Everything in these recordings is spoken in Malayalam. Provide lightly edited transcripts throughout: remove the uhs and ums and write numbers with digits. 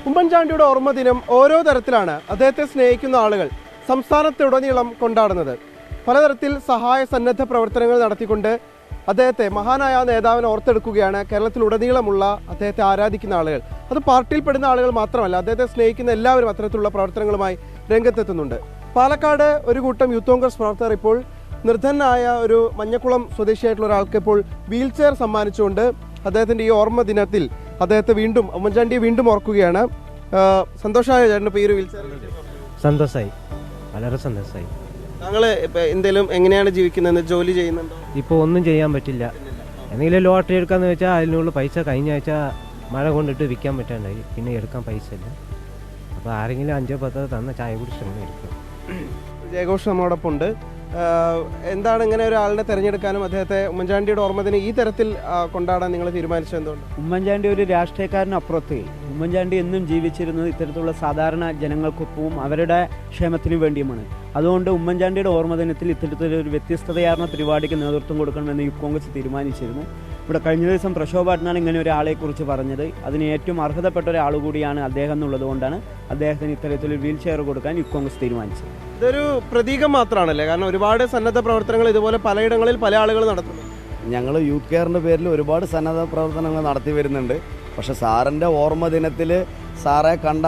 ഉമ്മൻചാണ്ടിയുടെ ഓർമ്മ ദിനം ഓരോ തരത്തിലാണ് അദ്ദേഹത്തെ സ്നേഹിക്കുന്ന ആളുകൾ സംസ്ഥാനത്തുടനീളം കൊണ്ടാടുന്നത്. പലതരത്തിൽ സഹായ സന്നദ്ധ പ്രവർത്തനങ്ങൾ നടത്തിക്കൊണ്ട് അദ്ദേഹത്തെ മഹാനായ നേതാവിനെ ഓർത്തെടുക്കുകയാണ് കേരളത്തിലുടനീളമുള്ള അദ്ദേഹത്തെ ആരാധിക്കുന്ന ആളുകൾ. അത് പാർട്ടിയിൽപ്പെടുന്ന ആളുകൾ മാത്രമല്ല, അദ്ദേഹത്തെ സ്നേഹിക്കുന്ന എല്ലാവരും അത്തരത്തിലുള്ള പ്രവർത്തനങ്ങളുമായി രംഗത്തെത്തുന്നുണ്ട്. പാലക്കാട് ഒരു കൂട്ടം യൂത്ത് കോൺഗ്രസ് പ്രവർത്തകർ ഇപ്പോൾ നിർധനായ ഒരു മഞ്ഞക്കുളം സ്വദേശിയായിട്ടുള്ള ഒരാൾക്ക് ഇപ്പോൾ വീൽ ചെയർ സമ്മാനിച്ചുകൊണ്ട് അദ്ദേഹത്തിൻ്റെ ഈ ഓർമ്മ ദിനത്തിൽ അദ്ദേഹത്തെ വീണ്ടും ഉമ്മൻചാണ്ടിയെ വീണ്ടും ഓർക്കുകയാണ്. സന്തോഷമായ ചേട്ടൻ ഇപ്പോൾ ഈ ഒരു വീൽ ചെയർ? സന്തോഷമായി, വളരെ സന്തോഷമായി. താങ്കൾ ഇപ്പം എന്തെങ്കിലും എങ്ങനെയാണ് ജീവിക്കുന്നത്? ജോലി ചെയ്യുന്നുണ്ടോ? ഇപ്പോൾ ഒന്നും ചെയ്യാൻ പറ്റില്ല. എന്തെങ്കിലും ലോട്ടറി എടുക്കാന്ന് വെച്ചാൽ അതിനുള്ള പൈസ കഴിഞ്ഞ ആഴ്ച മഴ കൊണ്ടിട്ട് വിൽക്കാൻ പറ്റാണ്ടായി, പിന്നെ എടുക്കാൻ പൈസ ഇല്ല. അപ്പോൾ ആരെങ്കിലും 5-10 തന്ന ചായ കുടിച്ചിട്ട് എടുക്കും. ജയഘോഷ് നമ്മോടൊപ്പം ഉണ്ട്. എന്താണ് ഇങ്ങനെ ഒരാളിനെ തിരഞ്ഞെടുക്കാനും അദ്ദേഹത്തെ ഉമ്മൻചാണ്ടിയുടെ ഓർമ്മദിനം ഈ തരത്തിൽ കൊണ്ടാടാൻ നിങ്ങൾ തീരുമാനിച്ചത് എന്തുകൊണ്ട്? ഉമ്മൻചാണ്ടി ഒരു രാഷ്ട്രീയക്കാരനപ്പുറത്ത് ഉമ്മൻചാണ്ടി എന്നും ജീവിച്ചിരുന്നത് ഇത്തരത്തിലുള്ള സാധാരണ ജനങ്ങൾക്കൊപ്പവും അവരുടെ ക്ഷേമത്തിനു വേണ്ടിയുമാണ്. അതുകൊണ്ട് ഉമ്മൻചാണ്ടിയുടെ ഓർമ്മദിനത്തിൽ ഇത്തരത്തിലൊരു വ്യത്യസ്തതയാർന്ന പരിപാടിക്ക് നേതൃത്വം കൊടുക്കണമെന്ന് യൂത്ത് കോൺഗ്രസ് തീരുമാനിച്ചിരുന്നു. ഇവിടെ കഴിഞ്ഞ ദിവസം പ്രക്ഷോഭാട്ടനാണ് ഇങ്ങനെ ഒരാളെക്കുറിച്ച് പറഞ്ഞത്. അതിന് ഏറ്റവും അർഹതപ്പെട്ട ഒരാൾ കൂടിയാണ് അദ്ദേഹം എന്നുള്ളത് കൊണ്ടാണ് അദ്ദേഹത്തിന് ഇത്തരത്തിലൊരു വീൽ ചെയർ കൊടുക്കാൻ യൂത്ത് കോൺഗ്രസ് തീരുമാനിച്ചത്. ഇതൊരു പ്രതീകം മാത്രമാണല്ലേ? കാരണം ഒരുപാട് സന്നദ്ധ പ്രവർത്തനങ്ങൾ ഇതുപോലെ പലയിടങ്ങളിൽ പല ആളുകൾ നടത്തുന്നു. ഞങ്ങൾ യൂത്ത് കെയറിൻ്റെ പേരിൽ ഒരുപാട് സന്നദ്ധ പ്രവർത്തനങ്ങൾ നടത്തി വരുന്നുണ്ട്. പക്ഷെ സാറിൻ്റെ ഓർമ്മ ദിനത്തിൽ സാറെ കണ്ട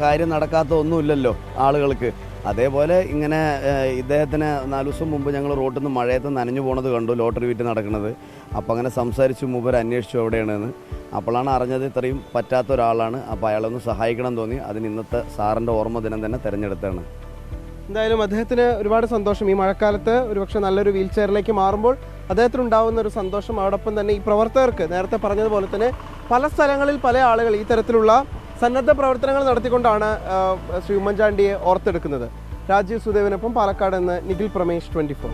കാര്യം നടക്കാത്ത ഒന്നുമില്ലല്ലോ ആളുകൾക്ക്. അതേപോലെ ഇങ്ങനെ ഇദ്ദേഹത്തിന് 4 ദിവസം മുമ്പ് ഞങ്ങൾ റോട്ടിൽ നിന്ന് മഴയത്ത് നനഞ്ഞു പോണത് കണ്ടു, ലോട്ടറി വിറ്റ് നടക്കുന്നത്. അപ്പോൾ അങ്ങനെ സംസാരിച്ചു, മൂപ്പർ അന്വേഷിച്ചു എവിടെയാണെന്ന്. അപ്പോഴാണ് അറിഞ്ഞത് ഇത്രയും പറ്റാത്ത ഒരാളാണ്. അപ്പോൾ അയാളൊന്ന് സഹായിക്കണം തോന്നി. അതിന് ഇന്നത്തെ സാറിൻ്റെ ഓർമ്മ ദിനം തന്നെ തിരഞ്ഞെടുത്താണ്. എന്തായാലും അദ്ദേഹത്തിന് ഒരുപാട് സന്തോഷം. ഈ മഴക്കാലത്ത് ഒരുപക്ഷെ നല്ലൊരു വീൽ ചെയറിലേക്ക് മാറുമ്പോൾ അദ്ദേഹത്തിനുണ്ടാവുന്ന ഒരു സന്തോഷം. അതോടൊപ്പം തന്നെ ഈ പ്രവർത്തകർക്ക് നേരത്തെ പറഞ്ഞതുപോലെ തന്നെ പല സ്ഥലങ്ങളിൽ പല ആളുകൾ ഈ തരത്തിലുള്ള സന്നദ്ധ പ്രവർത്തനങ്ങൾ നടത്തിക്കൊണ്ടാണ് ശ്രീ ഉമ്മൻചാണ്ടിയെ ഓർത്തെടുക്കുന്നത്. രാജീവ് സുദേവിനൊപ്പം പാലക്കാട് നിന്ന് നിഖിൽ പ്രമേഷ്, 24.